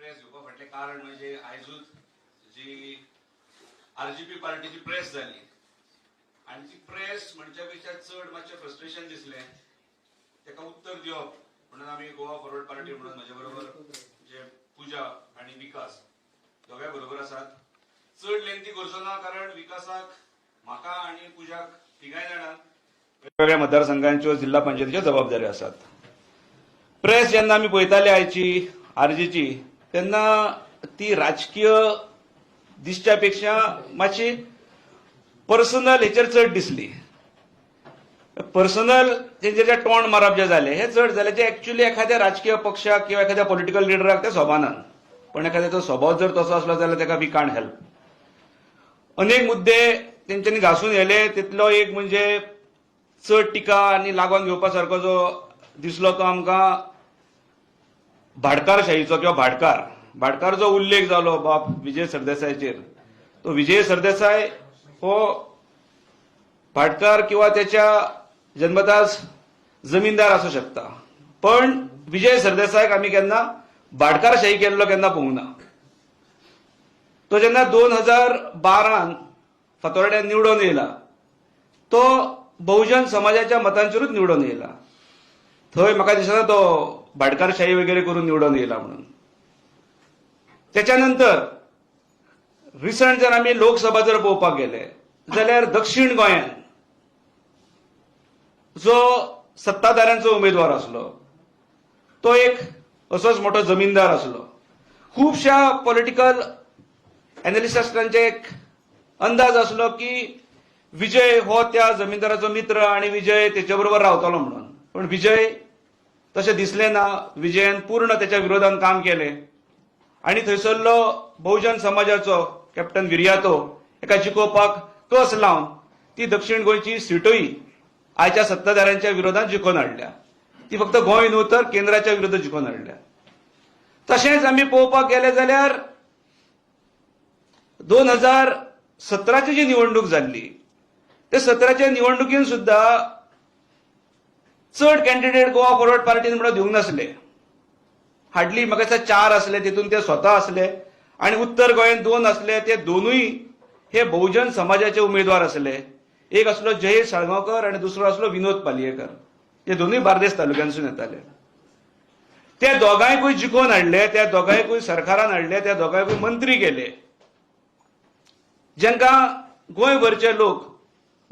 Press घेवपा फाटलें कारण म्हणजे आयजूच जी आरजीपी पार्टीची प्रेस जाली आणि ती प्रेस म्हणच्या पेक्षा चड मातशें फ्रस्ट्रेशन दिसलें ताका उत्तर दिवप म्हणून आमी गोवा फॉरवर्ड पार्टी म्हणून म्हजे बरोबर जे पूजा आणि विकास दोगांय बरोबर आसात. चड लेंथी करचो ना कारण विकासाक म्हाका आणि पूजाक तिगाय जाणांक वेगवेगळ्या मतदारसंघांच्यो जिल्हा पंचायतीच्यो जबाबदाऱ्यो आसात. प्रेस जेन्ना आमी पळयताले आयची आरजीची तेन्ना ती राजकीय दिसच्या पेक्षा मातशी पर्सनल हेचेर चड दिसली. पर्सनल तेंचेर जे तोंड मारप जे जालें हे चड जालें जे एक्चुअली एखाद्या राजकीय पक्षाक किंवा एखाद्या पॉलिटिकल लिडराक ते सोबाना. पण एखाद्याचो स्वभाव जर तसो असलो जाल्यार ताका वी कांट हेल्प. अनेक मुद्दे तेंच्यांनी घासून येले तितलो एक म्हणजे चड टिका आनी लागोन घेवपा सारको जो दिसलो तो आमकां भाटकारशाहीचो किंवा भाटकार जो उल्लेख जालो बाब विजय सरदेसायचेर. तो विजय सरदेसाय हो भाटकार किंवा त्याच्या जन्मताच जमीनदार असू शकता पण विजय सरदेसायक आमी केन्ना भाटकारशाही केल्लो केन्ना पळोवंक ना. तो जेन्ना 2012 फातोर्ड्यान निवडून येयला तो बहुजन समाजाच्या मतांचेरूच निवडून येयला. थंय म्हाका दिसना तो भाटकारशाही वगैरे करून निवडून येयला म्हणून. त्याच्यानंतर रिसंट जर आमी लोकसभा जर पळोवपाक गेले जाल्यार दक्षिण गोंयान जो सत्ताधाऱ्यांचो उमेदवार असलो तो एक असोच मोठो जमीनदार असलो. खुबशा पॉलिटिकल एनालिस्टांचे एक अंदाज असलो की विजय हो त्या जमीनदाराचो मित्र आणि विजय त्याच्या बरोबर रावतलो म्हणून. पण विजय तशें दिसलें ना. विजयान पूर्ण त्याच्या विरोधान काम केलें आणि थंयसरलो बहुजन समाजाचो कॅप्टन विर्यातो एका जिखोवपाक कस लावन ती दक्षिण गोंयची सीटूय आयच्या सत्ताधाऱ्यांच्या विरोधात जिखोवन हाडल्या. ती फक्त गोंय न्हू तर केंद्राच्या विरोधात जिखोवन हाडल्या. तशेंच आमी पळोवपाक गेले जाल्यार 2017ची जी निवडणूक जाल्ली ते 17च्या निवडणुकीन सुद्धा चड कॅन्डिडेट गोवा फॉरवर्ड पार्टीन म्हणून दिवंक नासले. हार्डली म्हाका दिसता 4 असले तितून ते स्वता असले आणि उत्तर गोंयान 2 असले. ते दोनूय हे बहुजन समाजाचे उमेदवार असले. एक असलो जयेश साळगांवकर आणि दुसरो असलो विनोद पालयेकर. हे दोनूय बार्देस तालुक्यांसून येताले. ते दोगांयकूय जिखोवन हाडले. त्या दोगांयकूय सरकारान हाडले. त्या दोगांयकूय मंत्री केले. जांकां गोंयभरचे लोक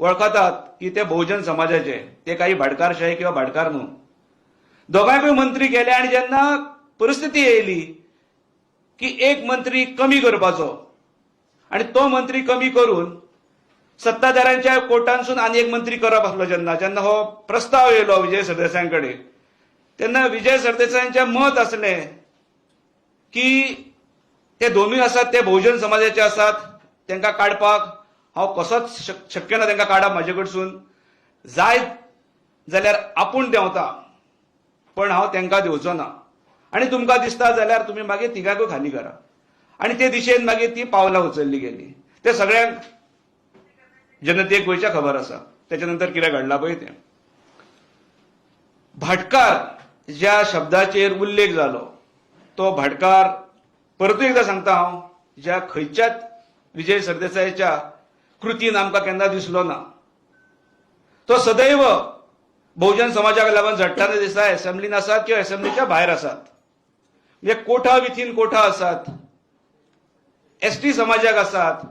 वळखतात की ते बहुजन समाजाचे. ते काही भाटकारशाही किंवा भाटकार न्हू. दोगांयकूय मंत्री केले आणि जेन्ना परिस्थिती येयली की एक मंत्री कमी करपाचो आणि तो मंत्री कमी करून सत्ताधाऱ्यांच्या कोर्टांसून आनी एक मंत्री करप आसलो जेन्ना हो प्रस्ताव येयलो विजय सरदेसाय कडेन तेन्ना विजय सरदेसायांचें मत असलें की ते दोनूय आसात ते बहुजन समाजाचे आसात. तांकां काडपाक हांव कसोच शक्य ना. तांकां काडप म्हाजे कडसून. जाय जाल्यार आपूण देंवता पण हांव तांकां दिवचो ना. आणि तुमकां दिसता जाल्यार तुमी मागीर तिगांकूय खाली करा. आणि ते दिशेन मागीर ती पावलां उचलली गेली. ते सगळ्यांक जनतेक गोंयच्या खबर आसा. त्याच्या नंतर कितें घडलां पळय तें. भाटकार ज्या शब्दाचेर उल्लेख जालो तो भाटकार परतूय एकदां सांगता हांव ज्या खंयच्याच विजय सरदेसायच्या कृतीन आमकां केन्ना दिसलो ना. तो सदैव बहुजन समाजाक लागून झडटाना दिसता. असेंब्लीन आसात किंवा असेंब्लीच्या भायर आसात. म्हणजे कोठा विथीन कोठा आसात. एसटी समाजाक आसात.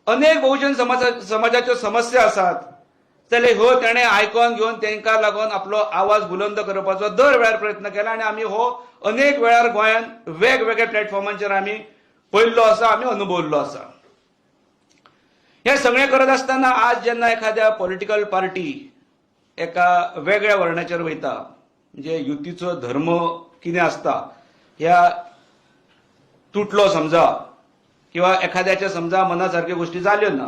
अनेक बहुजन समाजाच्यो समस्या आसात जाल्यार हो तेणें आयकोन घेवन तांकां लागून आपलो आवाज बुलंद करपाचो दर वेळार प्रयत्न केला. आणि आमी हो अनेक वेळार गोंयान वेगवेगळ्या प्लॅटफॉर्मांचेर आमी पळयल्लो आसा. आमी अनुभवल्लो आसा. हे सगळें करत आसतना आज जेन्ना एखाद्या पॉलिटिकल पार्टी एका वेगळ्या वर्णाचेर वयता म्हणजे युतीचो धर्म कितें आसता ह्या तुटलो समजा किंवा एखाद्याच्या समजा मनासारक्यो गोष्टी जाल्यो ना.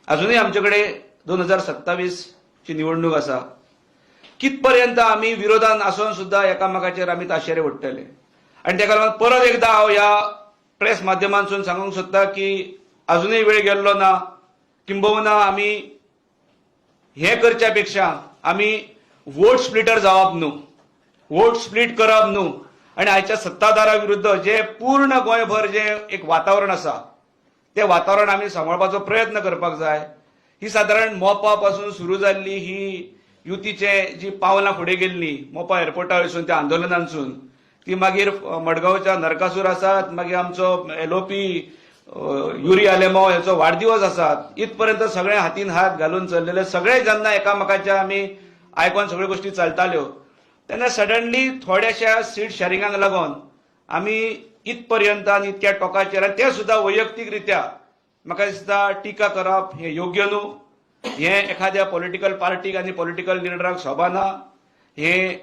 अजूनही आमच्याकडे 2027 ची निवडणूक आसा. कितपर्यंत आमी विरोधान आसून सुद्धा एकामेकाचेर आमी ताशेरे ओडटले. आणि ताका लागून परत एकदा हांव ह्या प्रेस माध्यमांतसून सांगूंक सोदता की अजूनही वेळ गेल्लो ना. किंबहुना आमी हे करच्या पेक्षा आमी वोट स्प्लिटर जावप न्हू. वोट स्प्लिट करप न्हू आणि आयच्या सत्ताधारा विरुद्ध जे पूर्ण गोंयभर जे एक वातावरण आसा ते वातावरण आमी सांबाळपाचो प्रयत्न करपाक जाय. ही सादारण मोपा पासून सुरू जाल्ली ही युतीचे जी पावलां फुडें गेल्ली मोपा एअरपोर्टा वयसून त्या आंदोलनांसून ती मागीर मडगांवच्या नरकासूर आसात, मागीर आमचो एलओपी युरी आलेमो हाचो वाडदिवस आसात, इथपर्यंत सगळे हातीन हात घालून चल्लेले सगळे जेन्ना एकामेकाच्या आमी आयकोन सगळ्यो गोष्टी चलताल्यो तेन्ना सडनली थोड्याशा सीट शेअरिंगाक लागून आमी इथपर्यंत आनी इतक्या टोकाचेर आनी ते सुद्धा वैयक्तीकरित्या म्हाका दिसता टिका करप हें योग्य न्हू. हें एखाद्या पॉलिटिकल पार्टीक आनी पॉलिटिकल लिडराक शोभना. हें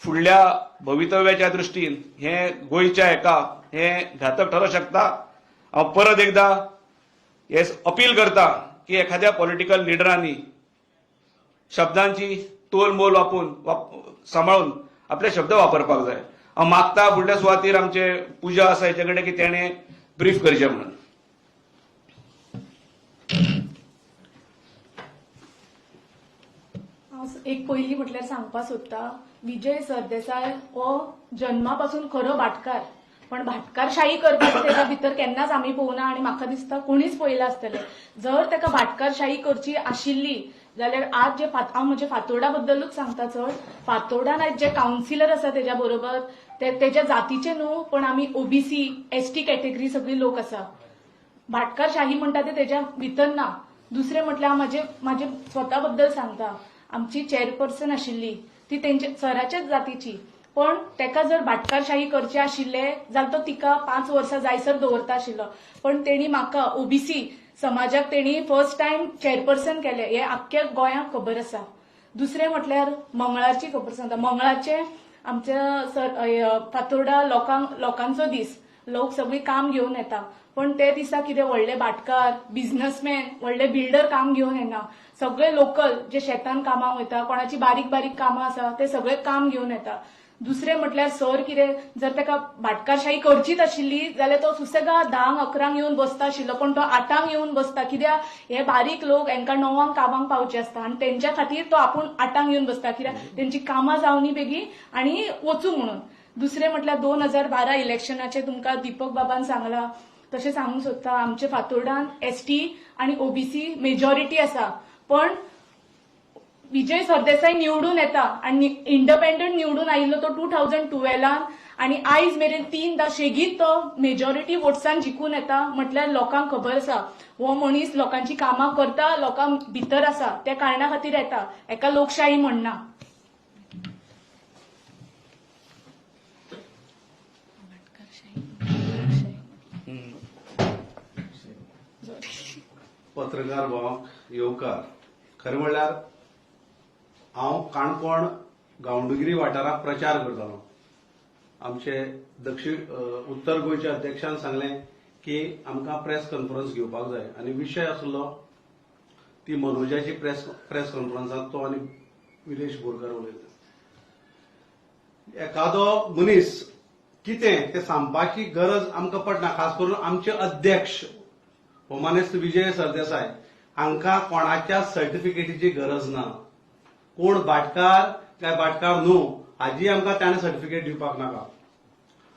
फुडल्या भवितव्याच्या दृश्टीन हें गोंयच्या हेका हें घातक ठरूंक शकता. हांव परत एकदा हे अपील करता की एखाद्या पॉलिटिकल लिडरांनी शब्दांची तोल मोल सांबाळून आपले शब्द वापरपाक जाय. हांव मागता फुडल्या सुवातेर आमचे पुजा आसा हेचे कडेन की तेणे ब्रीफ करचें म्हणून. एक पयली म्हटल्यार सांगपाक सोदता, विजय सरदेसाय हो जन्मापासून खरो भाटकार, पण भाटकारशाही करपाक तेच्या भितर केन्नाच आमी पळोवना आनी म्हाका दिसता कोणीच पळयला आसतलें. जर तेका भाटकारशाही करची आशिल्ली जाल्यार आज जे हांव म्हणजे फातोर्डा बद्दलूच सांगता. चड फातोर्डान आज जे कावन्सिलर आसा तेच्या बरोबर तेच्या जातीचे न्हू, पण आमी ओबीसी एसटी कॅटेगरी सगळी लोक आसा. भाटकारशाही म्हणटा ते तेच्या भितर ना. दुसरें म्हटल्यार म्हाजे स्वता बद्दल सांगता. आमची चेअरपर्सन आशिल्ली ती तेंच्या सराच्याच जातीची, पण तेका जर भाटकारशाही करचे आशिल्ले जाल्यार तो तिका 5 वर्सां जायसर दवरता आशिल्लो. पण तेणी म्हाका ओबीसी समाजाक तेणी फर्स्ट टाइम चेअरपर्सन केले हे आख्ख्या गोंयाक खबर आसा. दुसरें म्हटल्यार मंगळारची खबर सांगता. मंगळारचे आमच्या फातोर्डा लोकांचो दीस. लोक सगळी काम घेवन येता, पण ते दिसा कितें व्हडले भाटकार बिझनेसमॅन व्हडले बिल्डर काम घेवन येना. सगळे लोकल जे शेतान कामाक वयता, कोणाची बारीक बारीक कामां आसा ते सगळे काम घेवन येता. दुसरें म्हटल्यार सर कितें जर तेका भाटकारशाही करचीच आशिल्ली जाल्यार तो सुसेगाद 10-11 येवन बसता आशिल्लो, पण तो 8 येवन बसता. कित्याक हे बारीक लोक हांकां 9 कामाक पावचे आसता आनी तेंच्या खातीर तो आपूण 8 येवन बसता, कित्याक तेंची कामां जावनी बेगीन आनी वचूं म्हणून. दुसरें म्हटल्यार 2012 इलेक्शनाचे तुमकां दीपक बाबान सांगला तशें सांगूंक सोदता. आमचे फातोर्डान एसटी आनी ओबीसी मेजॉरिटी आसा, पण विजय सरदेसाय निवडून येता आनी इंडिपेंडंट निवडून आयिल्लो तो 2012 आनी आयज मेरेन 3दा शेगीत तो मेजॉरिटी वोट्सान जिखून येता. म्हटल्यार लोकांक खबर आसा हो मनीस लोकांची कामां करता, लोकां भितर आसा, त्या कारणा खातीर येता. हेका लोकशाही म्हणना. पत्रकार भाव येवकार, खरें म्हणल्यार हांव काणकोण गांवडोंगरी वाठारांत प्रचार करतालो. आमचे उत्तर गोंयच्या अध्यक्षान सांगलें की आमकां प्रेस कॉन्फरन्स घेवपाक जाय आनी विशय आसलो ती मनोजाची प्रेस कॉन्फरन्सांत तो आनी विलेश बोरकार उलयता. एखादो मनीस कितें तें सांगपाची गरज आमकां पडना. खास करून आमचे अध्यक्ष होमानेस्त विजय सरदेसाय हांकां कोणाच्या सर्टिफिकेटीची गरज ना. कोण भाटकार काय भाटकार न्हू हाजी आमकां ताणें सर्टिफिकेट दिवपाक नाका.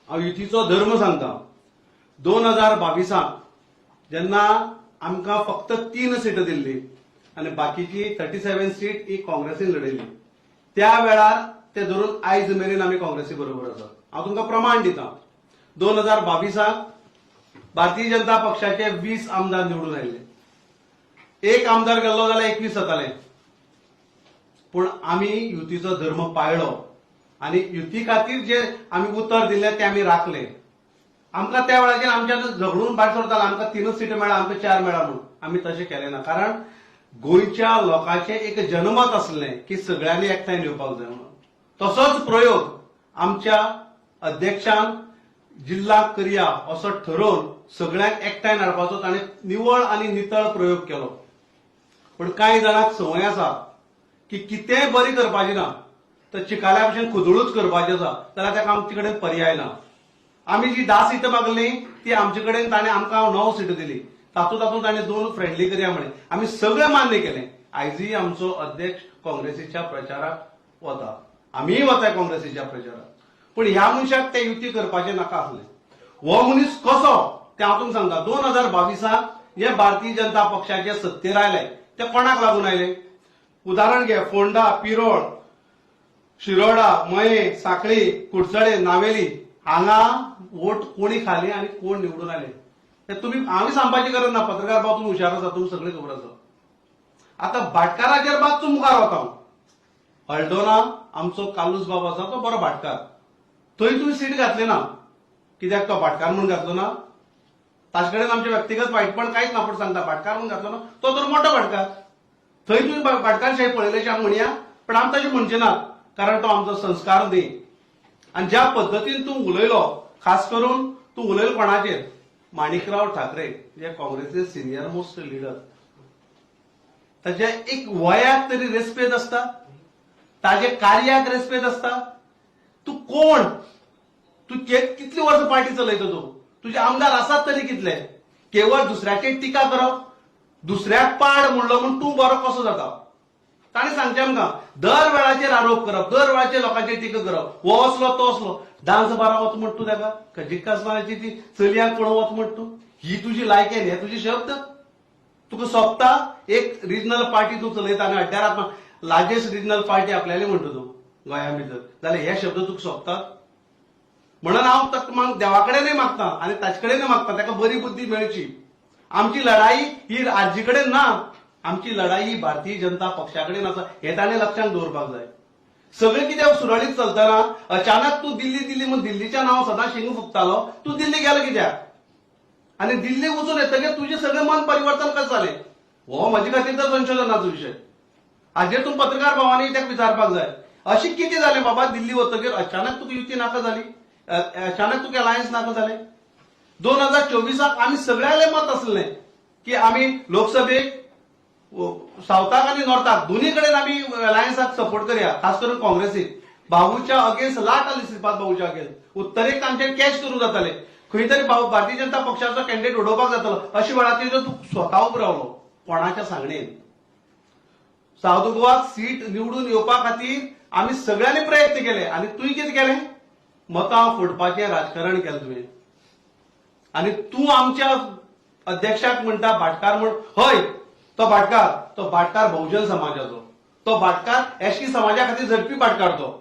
हांव युतीचो धर्म सांगता. 2022 जेन्ना आमकां फक्त 3 सीटां दिल्ली आनी बाकीची 37 सीट ही काँग्रेसीन लढयली, त्या वेळार ते धरून आयज मेरेन आमी काँग्रेसी बरोबर आसात. हांव तुमकां प्रमाण दितां. 2022 भारतीय जनता पक्षाचे 20 आमदार निवडून आयिल्ले. एक आमदार गेल्लो जाल्यार 21 जाताले. पूण आमी युतीचो धर्म पाळ्ळो आनी युती खातीर जे आमी उतर दिल्ले ते आमी राखले. आमकां त्या वेळाचेर आमच्या झगडून भायर सरताले आमकां 3 सीट मेळ्ळा, आमकां 4 मेळ्ळा म्हणून. आमी तशें केलें ना, कारण गोंयच्या लोकांचें एक जनमत आसलें की सगळ्यांनी एकठांय येवपाक जाय म्हणून. तसोच प्रयोग आमच्या अध्यक्षान जिल्ल्याक करया असो ठरोवन सगळ्यांक एकठांय हाडपाचो ताणें निवळ आनी नितळ प्रयोग केलो. पण कांय जाणांक संवय आसा की कितेंय बरी करपाचें ना तर चिकाल्या भशेन खुदळूच करपाचें आसा जाल्यार ताका आमचे कडेन पर्याय ना. आमी जी 10 सीटां मागली ती आमचे कडेन ताणें आमकां 9 सीटां दिली. तातूंत ताणें 2 फ्रेंडली करया म्हणे. आमी सगळें मान्य केलें. आयजूय आमचो अध्यक्ष काँग्रेसीच्या प्रचाराक वता आम्हीय वताय काँग्रेसीच्या प्रचाराक, पण ह्या मनशाक ते युती करपाचे नाका आसले. हो मनीस कसो ते हांव तुमकां सांगता. 2022 जे भारतीय जनता पक्षाचे सत्तेर आयले ते कोणाक लागून आयले? उदाहरण घे, फोंडा, पिरोळ, शिरोडा, मये, साखळी, कुडचडे, नावेली हांगा वोट कोणी खाले आणि कोण निवडून आले ते तुम्ही आम्ही सांगपाची गरज ना. पत्रकार भाव तुम्ही हुशार आसा, तुमकां सगळें खबर आसा. आता भाटकाराचेर मातसो मुखार वता हांव. हळदोना आमचो कालूस बाब आसा तो बरो भाटकार. थंय तुमी सीट घातली ना. कित्याक तो भाटकार म्हणून घातलो ना? ताचे कडेन आमचे व्यक्तिगत वायटपण कांयच ना, पण सांगता भाटकार म्हणून घातलो ना, तो तर मोठो भाटकार. थंय तुमी भाटकारशाही पळयलेशें आमी म्हणया, पण आमी तशें म्हणचे नात, कारण तो आमचो संस्कार न्ही. आणि ज्या पद्दतीन तूं उलयलो, खास करून तूं उलयलो कोणाचेर? माणिकराव ठाकरे, जे काँग्रेसीचे सिनियर मोस्ट लिडर. ताच्या एक वयाक तरी रेस्पेद आसता, ताजे कार्याक रेस्पेद आसता. तूं कोण? तूं कितली वर्सां पार्टी चलयता तूं? तुजे आमदार आसात तरी कितले? केवळ दुसऱ्याचेर टिका करप, दुसऱ्याक पाड म्हणलो म्हूण तूं बरो कसो जाता? ताणें सांगचें आमकां, दर वेळाचेर आरोप करप, दर वेळाचेर लोकांचेर टिका करप. हो असलो तो असलो. डान्स बारा वता म्हण तूं ताका, खजिकासमानाची ती चलयांक पळोवन वता म्हण तूं. ही तुजी लायकी, हे तुजी शब्द? तुका सोबता एक रिजनल पार्टी तूं चलयता आनी अड्ड्यार लार्जेस्ट रिजनल पार्टी आपल्याली म्हणटा तूं गोंया भितर, जाल्यार हे शब्द तुका सोबतात? म्हणून हांव देवा कडेनय मागता आनी ताचे कडेनय मागता, ताका बरी बुद्धी मेळची. आमची लढाई ही राज्या कडेन ना, आमची लढाई ही भारतीय जनता पक्षा कडेन आसा, हे ताणें लक्षात दवरपाक जाय. सगळें कितें सुरळीत चलतना अचानक तूं दिल्ली म्हूण दिल्लीच्या नांव सदां शिंगू फुगतालो. तूं दिल्ली गेलो कित्याक? आनी दिल्ली वचून येतकीर तुजें सगळें मन परिवर्तन कशें जालें? हो म्हजे खातीर तर संशोधनाचो विशय. हाजेर तूं पत्रकार भावांनी ताका विचारपाक जाय, अशें कितें जालें बाबा दिल्ली वतकीर अचानक तुका युती नाका जाली, अचानक तुका अलायन्स नाका जालें? 2024 आमी सगळ्याले मत आसलें की आमी लोकसभेक सावथाक आनी नॉर्थाक दोन्ही कडेन आमी अलायन्साक सपोर्ट करया, खास करून काँग्रेसीक. बाबूच्या अगेन्स्ट लाट आली श्रीपाद बाबूच्या अगेन्स्ट. उत्तरेक तांचे कॅच करूं जाताले. खंय तरी भारतीय जनता पक्षाचो कॅन्डिडेट उडोवपाक जातालो. अशा वेळाचेर जर तूं स्वता उबो रावलो कोणाच्या सांगणेन, सावथ गोवाक सीट निवडून येवपा खातीर आमी सगळ्यांनी प्रयत्न केले आनी तुवें कितें केलें? मतां फोडपाचें राजकारण केलें तुवें. आनी तूं आमच्या अध्यक्षाक म्हणटा भाटकार म्हूण. हय, तो भाटकार बहुजन समाजाचो. तो भाटकार एसटी समाजा खातीर झटपी भाटकार. तो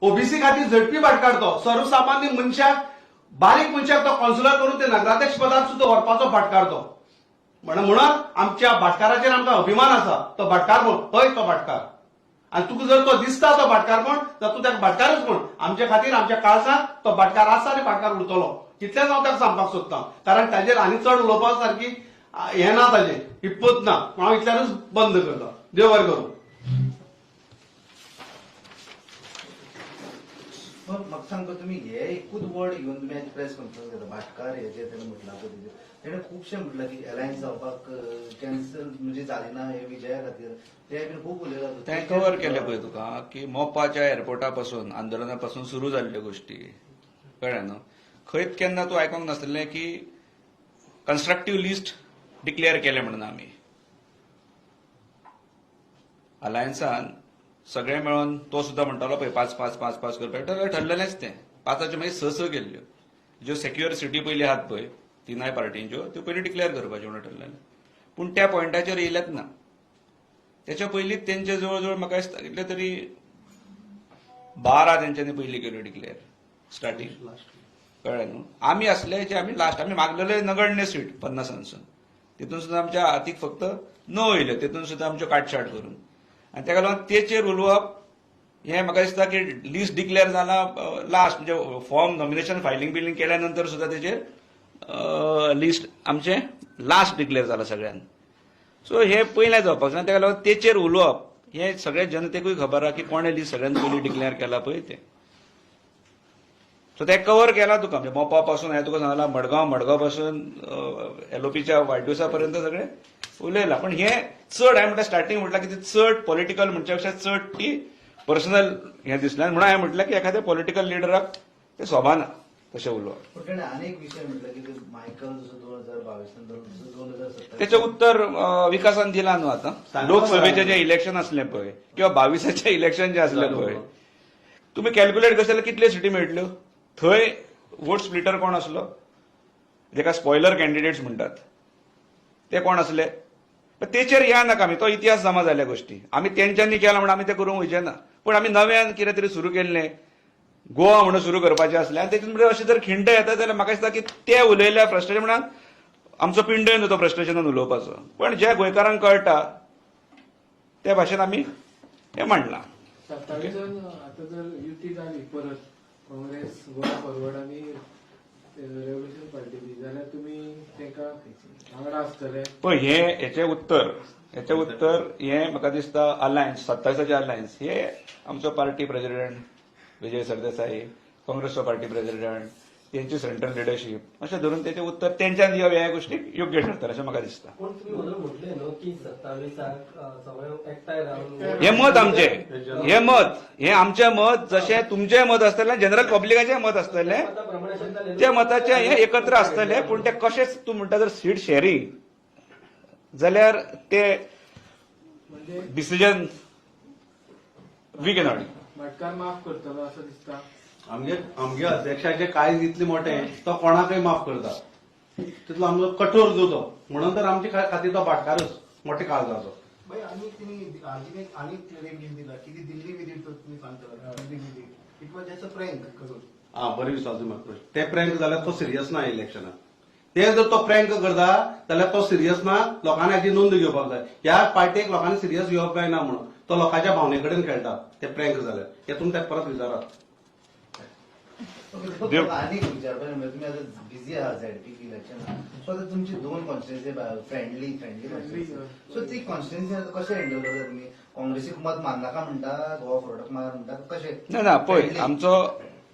ओबीसी खातीर झटपी भाटकार. तो सर्वसामान्य मनशाक, बारीक मनशाक तो कावन्सिलर करून ते नगराध्यक्ष पदाक सुद्धा व्हरपाचो भाटकार तो. म्हणून आमच्या भाटकाराचेर आमकां अभिमान आसा. तो भाटकार म्हूण. हय, तो भाटकार. आनी तुका जर तो दिसता तो भाटकार म्हूण, जाल्यार तूं ताका भाटकारच म्हूण. आमच्या खातीर आमच्या काळजांत तो भाटकार आसा आनी भाटकार उरतलो. इतलेंच हांव ताका सांगपाक सोदतां. कारण ताजेर आनी चड उलोवपा सारकी हें ना, ताजें हिप्पत ना. हांव इतल्यानूच बंद करतां. देव बरें करूं. म्हाका सांगता, तुमी हे एकूच वर्ड घेवन तुमी आज प्रेस कॉन्फरन्स घेता. भाटकार हेजे तेणें म्हटलां पळय, तेणें खुबशें म्हटलां की अलायन्स जावपाक कॅन्सल म्हणजे जाली ना हे विजया खातीर. ते बीन खूब उलयला. तें कव्हर केलें पळय तुका की मोपाच्या एअरपोर्टा पासून आंदोलना पासून सुरू जाल्ल्यो गोश्टी कळ्ळें न्हू. खंयच केन्ना तूं आयकोंक नासलें की कन्स्ट्रक्टिव्ह लिस्ट डिक्लेअर केलें म्हणून आमी अलायन्सान सगळे मेळोन. तो सुद्धा म्हणटालो पळय 5-5-5-5 करपाक, ठरलेलेंच तें. 5चे मागीर 6 गेल्ल्यो. ज्यो सेक्युअर सिटी पयली आहात पळय तिनाय पार्टींच्यो, त्यो पयलीं डिक्लेअर करपाच्यो म्हणून ठरलेलें. पूण त्या पॉयंटाचेर येयलेच ना. त्याच्या पयलींच तेंचे जवळ जवळ म्हाका कितले तरी 12 तेंच्यांनी पयलीं केल्यो डिक्लेअर स्टार्टिंग. कळ्ळें न्हू. आमी आसले आमी लास्ट आमी मागलेले नगण्य सीट 50 तितून सुद्धा आमच्या हातीक फक्त 9 येयल्यो. तितून सुद्धा आमच्यो काटछाट करून. आनी ताका लागून तेचेर उलोवप हें म्हाका दिसता की लिस्ट डिक्लेअर जाला लास्ट, म्हणजे फॉर्म नॉमिनेशन फायलिंग बिलिंग केल्या नंतर सुद्धा तेचेर लिस्ट आमचे लास्ट डिक्लेअर जाला सगळ्यांत. सो हे पयलें जावपाक जाय. ताका लागून तेचेर उलोवप हें सगळ्या जनतेकूय खबर आहा की कोणें लिस्ट सगळ्यांत पयलीं डिक्लेअर केला पळय तें. सो ते कव्हर केला तुका. म्हणजे मोपा पासून हांवें तुका सांगला मडगांव पासून एलओपीच्या वायटदिवसा पर्यंत सगळें उलयलां. पण हे चड हांवें म्हटल्यार स्टार्टिंग म्हटलां की ते चड पॉलिटिकल म्हणच्या पेक्षा चड ती पर्सनल हें दिसलें. म्हणून हांवें म्हटलें की एखाद्या पॉलिटिकल लिडराक ते सोबाना तशें उलोवप. पण तेणें आनीक विशय म्हटला की मायकल जसो 2022 नंतर 2017 तेचें उत्तर विकासान दिलां न्हू. आतां लोकसभेचें जें इलेक्शन आसलें पळय किंवा 22चे इलेक्शन जें आसलें पळय तुम्ही कॅल्क्युलेट करता जाल्यार कितल्यो सिटी मेळटल्यो थंय वोट स्प्लिटर कोण असलो जेका स्पॉयलर कॅन्डिडेट्स म्हणटात ते कोण असले तेचेर या नाका आमी तो इतिहास जमा जाल्ल्या गोष्टी आमी तेंच्यांनी केला म्हणून आमी ते करूंक वयचे ना पूण आमी नव्यान कितें तरी सुरू केल्लें गोवा म्हणून सुरू करपाचें असलें आनी तेतून भितर अशें जर खिंड येता जाल्यार म्हाका दिसता की ते उलयल्या फ्रस्ट्रेशन म्हणून आमचो पिंडय न्हू तो फ्रस्ट्रेशनान उलोवपाचो पण जे गोंयकारांक कळटा त्या भाशेन आमी हें मांडलां 27 आता जर युती जाली परत काँग्रेस गोवा फॉरवर्ड आणि रेव्होल्युशन पार्टीची जाल्यार तुमी तेका वांगडा आसतले पण हेचे उत्तर हे म्हाका दिसता अलायन्स 27चे अलायन्स हे आमचो पार्टी प्रेसिडेंट विजय सरदेसाई काँग्रेसचो पार्टी प्रेसिडेंट तेंची सेंट्रल लिडरशीप अशें धरून तेचें उत्तर तेंच्यान दिवप ह्या गोष्टीक योग्य ठरतलें अशें म्हाका दिसता पण तुम्ही म्हणून म्हटले न्हू की 27 सगळे एकठांय रावन हे मत आमचें हे आमचें मत जशें तुमचें मत आसतलें जनरल पब्लिकाचें मत आसतलें मताप्रमाणे शिकताले त्या मताचे हे एकत्र आसतले पूण ते कशेंच तूं म्हणटा जर सीट शेअरिंग जाल्यार ते म्हणजे डिसिजन वी कॅनॉट भाटकार माफ करतलो असं दिसता आमगे अध्यक्षाचे कायज इतले मोठे तो कोणाकय माफ करता तितलो आमचो कठोर जो तो म्हणून तर आमचे खातीर तो भाटकारच मोठे काळजाचो भाई आणि तुम्ही आणि क्लेम दिला की ती दिल्ली विजीट तुम्ही सांगता Delhi visit it was just a prank करून हा बरें विचारता म्हाका ते प्रँक जाल्यार तो सिरियस ना इलेक्शनाक ते जर तो प्रँक करता जाल्यार तो सिरियस ना लोकांनी हाची नोंद घेवपाक जाय ह्या पार्टीक लोकांनी सिरियस घेवप काय ना म्हणून तो लोकांच्या भावने कडेन खेळटा ते प्रँक जाल्यार हे तुमी तेका परत विचारात आणि विचारपाचें म्हणजे तुम्ही आता बिझी आहात झेडपी इलेक्शन सो आता तुमची दोन कॉन्स्टिट्युन्सी फ्रेंडली सो ती कॉन्स्टिट्युन्सी आता कशें हँडल करता तुम्ही काँग्रेसीक मत माननाका म्हणटा गोवा फॉरवर्डाक मार म्हणटा कशें ना पळय आमचो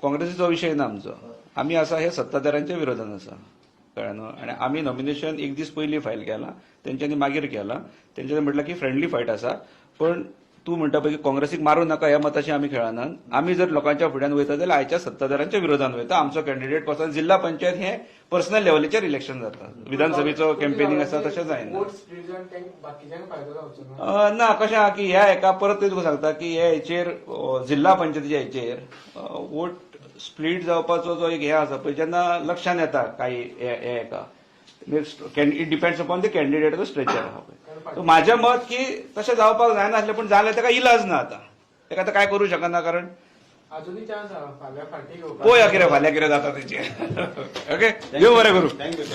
काँग्रेसीचो विशय ना आमचो आमी आसा हे सत्ताधाऱ्यांच्या विरोधान आसा कळ्ळें न्हू आनी आमी नॉमिनेशन एक दीस पयलीं फायल केलां तेंच्यांनी मागीर केलां तेंच्यांनी म्हटलां की फ्रेंडली फायट आसा पण तूं म्हणटा पळय की काँग्रेसीक मारूं नाका ह्या मताची आमी खेळनात आमी जर लोकांच्या फुड्यान वयता जाल्यार आयच्या सत्ताधाऱ्यांच्या विरोधान वयता आमचो कॅन्डिडेट पासून जिल्हा पंचायत हे पर्सनल लेवलीचेर इलेक्शन जाता विधानसभेचो कॅम्पेनिंग आसा तशें जायना वोट स्प्लिट जावन बाकीच्यांक फायदो जावचो ना ना कशें आहा की ह्या एका परत तुका सांगता की हे हेचेर जिल्हा पंचायतीच्या हेचेर वोट स्प्लिट जावपाचो जो एक हे आसा पळय जेन्ना लक्षांत येता काही हे एका it depends upon the candidate stretcher आहा पळय म्हाजें मत की तशें जावपाक जायना आसलें पण जालें ताका इलाज ना आतां ताका आतां काय करूं शकना कारण अजूनही चान्स आहा फाल्यां फाटी घेवपाक पळोवया कितें फाल्यां कितें जाता तेचें ओके देव बरें करूं थँक्यू